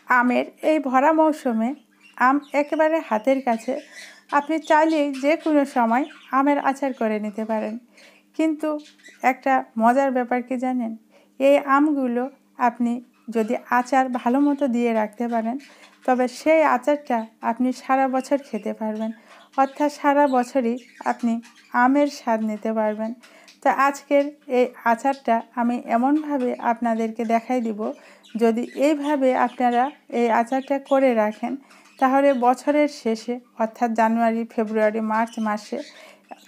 আমের এই ভরা মৌসুমে আম একেবারে হাতের কাছে। আপনি চাইলেই যে কোনো সময় আমের আচার করে নিতে পারেন। কিন্তু একটা মজার ব্যাপার কি জানেন, এই আমগুলো আপনি যদি আচার ভালো মতো দিয়ে রাখতে পারেন, তবে সেই আচারটা আপনি সারা বছর খেতে পারবেন, অর্থাৎ সারা বছরই আপনি আমের স্বাদ নিতে পারবেন। তো আজকের এই আচারটা আমি এমনভাবে আপনাদেরকে দেখাই দিব, যদি এইভাবে আপনারা এই আচারটা করে রাখেন, তাহলে বছরের শেষে অর্থাৎ জানুয়ারি, ফেব্রুয়ারি, মার্চ মাসে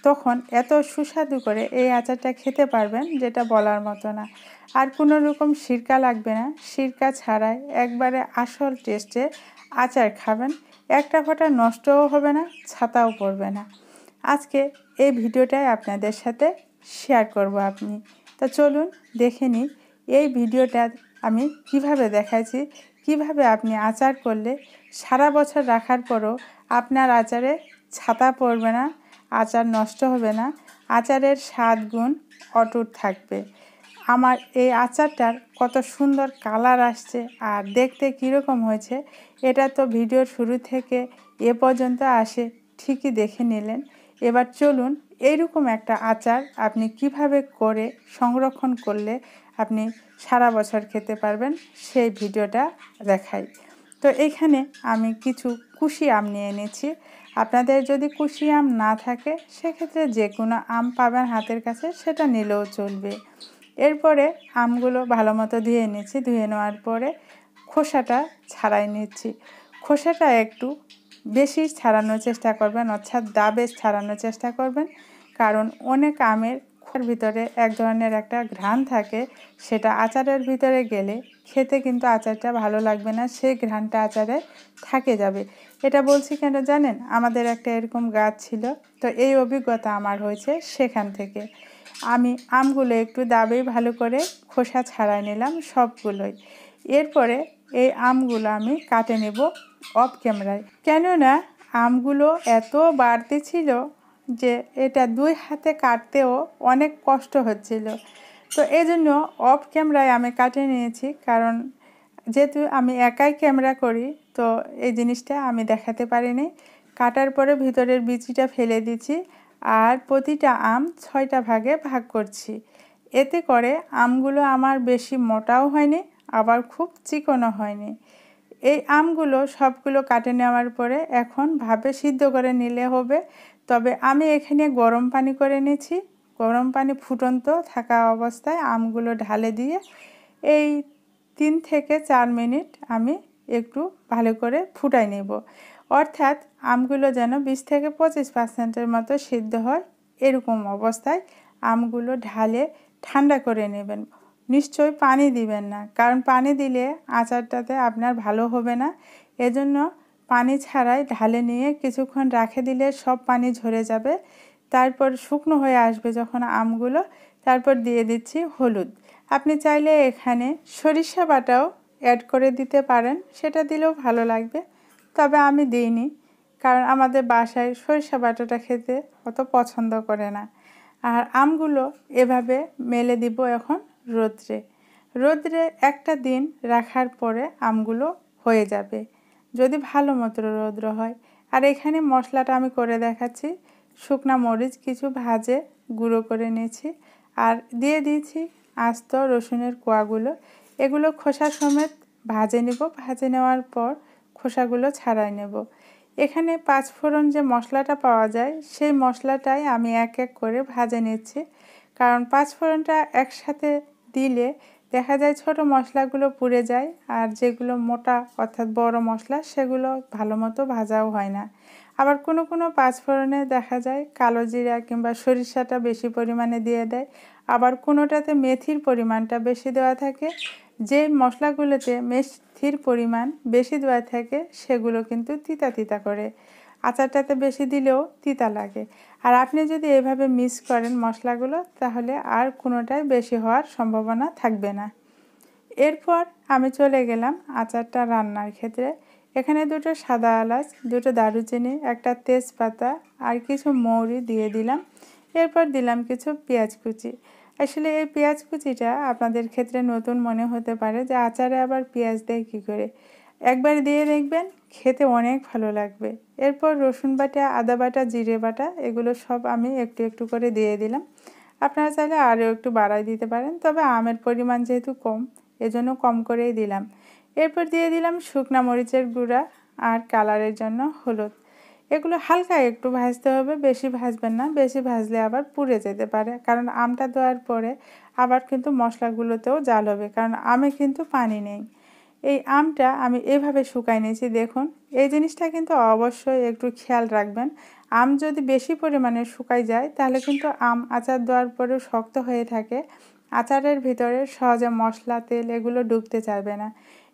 তখন এত সুস্বাদু করে এই আচারটা খেতে পারবেন যেটা বলার মতো না। আর কোনো রকম সিরকা লাগবে না, সিরকা ছাড়াই একবারে আসল টেস্টে আচার খাবেন। একটা ফোঁটা নষ্টও হবে না, ছাতাও পড়বে না। আজকে এই ভিডিওটাই আপনাদের সাথে শেয়ার করব। আপনি তা চলুন দেখে নিই এই ভিডিওটা আমি কিভাবে দেখাইছি, কিভাবে আপনি আচার করলে সারা বছর রাখার পরও আপনার আচারে ছাতা পড়বে না, আচার নষ্ট হবে না, আচারের স্বাদ গুণ অটুট থাকবে। আমার এই আচারটার কত সুন্দর কালার আসছে আর দেখতে কীরকম হয়েছে, এটা তো ভিডিওর শুরু থেকে এ পর্যন্ত আসে ঠিকই দেখে নিলেন। এবার চলুন এইরকম একটা আচার আপনি কিভাবে করে সংরক্ষণ করলে আপনি সারা বছর খেতে পারবেন সেই ভিডিওটা দেখাই। তো এখানে আমি কিছু কুশি আম নিয়ে নিয়েছি। আপনাদের যদি কুশি আম না থাকে সেক্ষেত্রে যে কোনো আম পাবেন হাতের কাছে, সেটা নিলেও চলবে। এরপরে আমগুলো ভালো মতো ধুয়ে নিচ্ছি, ধুয়ে নেওয়ার পরে খোসাটা ছাড়াই নিচ্ছি। খোসাটা একটু বেশি ছাড়ানোর চেষ্টা করবেন, অর্থাৎ দাবেশ ছাড়ানোর চেষ্টা করবেন, কারণ অনেক আমের খোসার ভিতরে এক ধরনের একটা ঘ্রাণ থাকে, সেটা আচারের ভিতরে গেলে খেতে কিন্তু আচারটা ভালো লাগবে না, সেই ঘ্রাণটা আচারে থাকে যাবে। এটা বলছি কেন জানেন, আমাদের একটা এরকম গাছ ছিল, তো এই অভিজ্ঞতা আমার হয়েছে সেখান থেকে। আমি আমগুলো একটু দাবেই ভালো করে খোসা ছাড়াই নিলাম সবগুলোই। এরপরে এই আমগুলো আমি কাটে নেব অফ ক্যামেরায়, কেননা আমগুলো এত বাড়তি ছিল যে এটা দুই হাতে কাটতেও অনেক কষ্ট হচ্ছিল। তো এই জন্য অফ ক্যামেরায় আমি কাটে নিয়েছি, কারণ যেহেতু আমি একাই ক্যামেরা করি তো এই জিনিসটা আমি দেখাতে পারিনি। কাটার পরে ভিতরের বিচিটা ফেলে দিচ্ছি আর প্রতিটা আম 6টা ভাগে ভাগ করছি। এতে করে আমগুলো আমার বেশি মোটাও হয়নি, আবার খুব চিকনও হয়নি। এই আমগুলো সবগুলো কাটে নেওয়ার পরে এখন ভাপে সিদ্ধ করে নিলে হবে। তবে আমি এখানে গরম পানি করে নিয়েছি। গরম পানি ফুটন্ত থাকা অবস্থায় আমগুলো ঢালে দিয়ে এই 3 থেকে 4 মিনিট আমি একটু ভালো করে ফুটাই নেব, অর্থাৎ আমগুলো যেন 20 থেকে 25% মতো সিদ্ধ হয়। এরকম অবস্থায় আমগুলো ঢালে ঠান্ডা করে নেবেন। নিশ্চয়ই পানি দিবেন না, কারণ পানি দিলে আচারটাতে আপনার ভালো হবে না। এজন্য পানি ছাড়াই ঢালে নিয়ে কিছুক্ষণ রেখে দিলে সব পানি ঝরে যাবে। তারপর শুকনো হয়ে আসবে যখন আমগুলো, তারপর দিয়ে দিচ্ছি হলুদ। আপনি চাইলে এখানে সরিষা বাটাও অ্যাড করে দিতে পারেন, সেটা দিলেও ভালো লাগবে, তবে আমি দিইনি, কারণ আমাদের বাসায় সরিষা বাটাটা খেতে অত পছন্দ করে না। আর আমগুলো এভাবে মেলে দিব এখন রোদ্রে। রোদ্রে একটা দিন রাখার পরে আমগুলো হয়ে যাবে, যদি ভালো মতো রৌদ্র হয়। আর এখানে মশলাটা আমি করে দেখাচ্ছি। শুকনা মরিচ কিছু ভাজে গুঁড়ো করে নিয়েছি, আর দিয়ে দিয়েছি আস্ত রসুনের কোয়াগুলো। এগুলো খোসা সমেত ভাজে নেব, ভাজে নেওয়ার পর খোসাগুলো ছাড়াই নেব। এখানে 5 ফোড়ন যে মশলাটা পাওয়া যায় সেই মশলাটাই আমি এক এক করে ভাজে নিচ্ছি, কারণ 5 ফোড়নটা একসাথে দিলে দেখা যায় ছোট মশলাগুলো পুড়ে যায়, আর যেগুলো মোটা অর্থাৎ বড় মশলা সেগুলো ভালো মতো ভাজাও হয় না। আবার কোনো কোনো 5 ফোড়নে দেখা যায় কালো জিরা কিংবা সরিষাটা বেশি পরিমাণে দিয়ে দেয়, আবার কোনোটাতে মেথির পরিমাণটা বেশি দেওয়া থাকে। যে মশলাগুলোতে মেথির পরিমাণ বেশি দেওয়া থাকে সেগুলো কিন্তু তিতা তিতা করে, আচারটাতে বেশি দিলেও তিতা লাগে। আর আপনি যদি এভাবে মিক্স করেন মশলাগুলো, তাহলে আর কোনোটাই বেশি হওয়ার সম্ভাবনা থাকবে না। এরপর আমি চলে গেলাম আচারটা রান্নার ক্ষেত্রে। এখানে 2টো সাদা এলাচ, 2টো দারুচিনি, একটা তেজপাতা আর কিছু মৌরি দিয়ে দিলাম। এরপর দিলাম কিছু পেঁয়াজ কুচি। আসলে এই পেঁয়াজ কুচিটা আপনাদের ক্ষেত্রে নতুন মনে হতে পারে যে আচারে আবার পেঁয়াজ দেয় কী করে। একবার দিয়ে দেখবেন, খেতে অনেক ভালো লাগবে। এরপর রসুন বাটা, আদা বাটা, জিরে বাটা এগুলো সব আমি একটু একটু করে দিয়ে দিলাম। আপনারা চাইলে আরও একটু বাড়ায় দিতে পারেন, তবে আমের পরিমাণ যেহেতু কম এজন্য কম করেই দিলাম। এরপর দিয়ে দিলাম শুকনা মরিচের গুঁড়া আর কালারের জন্য হলুদ। এগুলো হালকা একটু ভাজতে হবে, বেশি ভাজবেন না, বেশি ভাজলে আবার পুড়ে যেতে পারে। কারণ আমটা দেওয়ার পরে আবার কিন্তু মশলাগুলোতেও জাল হবে, কারণ আমে কিন্তু পানি নেই। এই আমটা আমি এভাবে শুকাই নিয়েছি, দেখুন। এই জিনিসটা কিন্তু অবশ্যই একটু খেয়াল রাখবেন। আম যদি বেশি পরিমাণে শুকাই যায় তাহলে কিন্তু আম আচার দেওয়ার পরেও শক্ত হয়ে থাকে, আচারের ভিতরে সহজে মশলা তেল এগুলো ঢুকতে চাইবে না।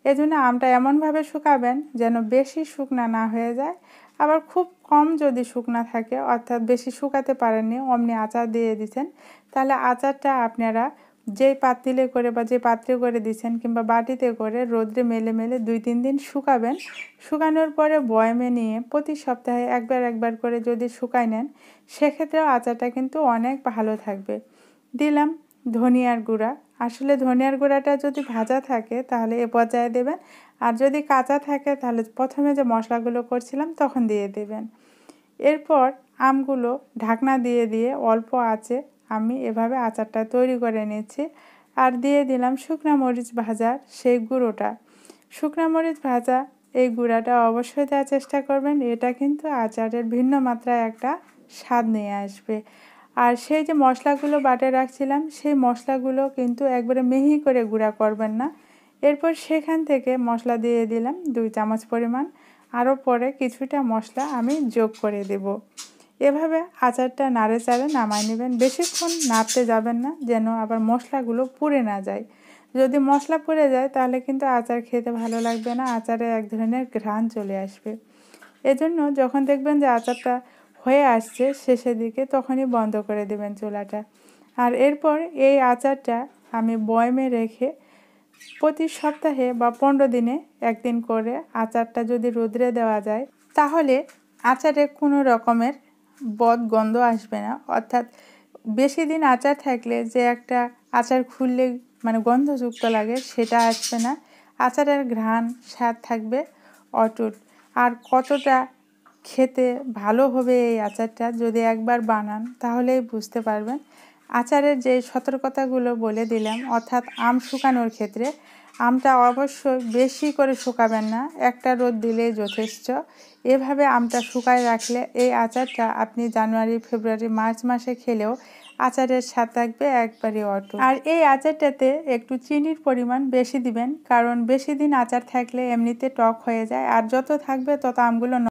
এজন্য আমটা এমনভাবে শুকাবেন যেন বেশি শুকনা না হয়ে যায়, আবার খুব কম যদি শুকনা থাকে, অর্থাৎ বেশি শুকাতে পারেননি অমনি আচার দিয়ে দিচ্ছেন, তাহলে আচারটা আপনারা যেই পাতিলে করে বা যে পাত্রে করে দিচ্ছেন কিংবা বাটিতে করে রোদ্রে মেলে মেলে 2-3 দিন শুকাবেন। শুকানোর পরে বয়ামে নিয়ে প্রতি সপ্তাহে একবার করে যদি শুকাই নেন, সেক্ষেত্রেও আচারটা কিন্তু অনেক ভালো থাকবে। দিলাম ধনিয়ার গুঁড়া। আসলে ধনিয়ার গুঁড়াটা যদি ভাজা থাকে তাহলে এ পর্যায়ে দেবেন, আর যদি কাঁচা থাকে তাহলে প্রথমে যে মশলাগুলো করছিলাম তখন দিয়ে দেবেন। এরপর আমগুলো ঢাকনা দিয়ে দিয়ে অল্প আঁচে আমি এভাবে আচারটা তৈরি করে নিচ্ছি। আর দিয়ে দিলাম শুকনা মরিচ ভাজার সেই গুঁড়োটা। শুকনা মরিচ ভাজা এই গুঁড়াটা অবশ্যই দেওয়ার চেষ্টা করবেন, এটা কিন্তু আচারের ভিন্ন মাত্রায় একটা স্বাদ নিয়ে আসবে। আর সেই যে মশলাগুলো বাটে রাখছিলাম সেই মশলাগুলো কিন্তু একবারে মিহি করে গুঁড়া করবেন না। এরপর সেখান থেকে মশলা দিয়ে দিলাম 2 চামচ পরিমাণ, আরও পরে কিছুটা মশলা আমি যোগ করে দেব। এভাবে আচারটা নাড়ে চাড়ে নামায় নেবেন, বেশিক্ষণ নাড়তে যাবেন না যেন আবার মশলাগুলো পুড়ে না যায়। যদি মশলা পুড়ে যায় তাহলে কিন্তু আচার খেতে ভালো লাগবে না, আচারে এক ধরনের ঘ্রাণ চলে আসবে। এজন্য যখন দেখবেন যে আচারটা হয়ে আসছে শেষের দিকে তখনই বন্ধ করে দেবেন চুলাটা। আর এরপর এই আচারটা আমি বয়মে রেখে প্রতি সপ্তাহে বা 15 দিনে একদিন করে আচারটা যদি রোদ্রে দেওয়া যায় তাহলে আচারে কোনো রকমের বদ গন্ধ আসবে না। অর্থাৎ বেশি দিন আচার থাকলে যে একটা আচার খুললে মানে গন্ধযুক্ত লাগে সেটা আসবে না, আচারের ঘ্রাণ স্বাদ থাকবে অটুট। আর কতটা খেতে ভালো হবে এই আচারটা যদি একবার বানান তাহলেই বুঝতে পারবেন। আচারের যে সতর্কতাগুলো বলে দিলাম, অর্থাৎ আম শুকানোর ক্ষেত্রে আমটা অবশ্যই বেশি করে শুকাবেন না, একটা রোদ দিলেই যথেষ্ট। এভাবে আমটা শুকায় রাখলে এই আচারটা আপনি জানুয়ারি, ফেব্রুয়ারি, মার্চ মাসে খেলেও আচারের স্বাদ থাকবে একবারে অটুট। আর এই আচারটাতে একটু চিনির পরিমাণ বেশি দিবেন, কারণ বেশি দিন আচার থাকলে এমনিতে টক হয়ে যায়, আর যত থাকবে তত আমগুলো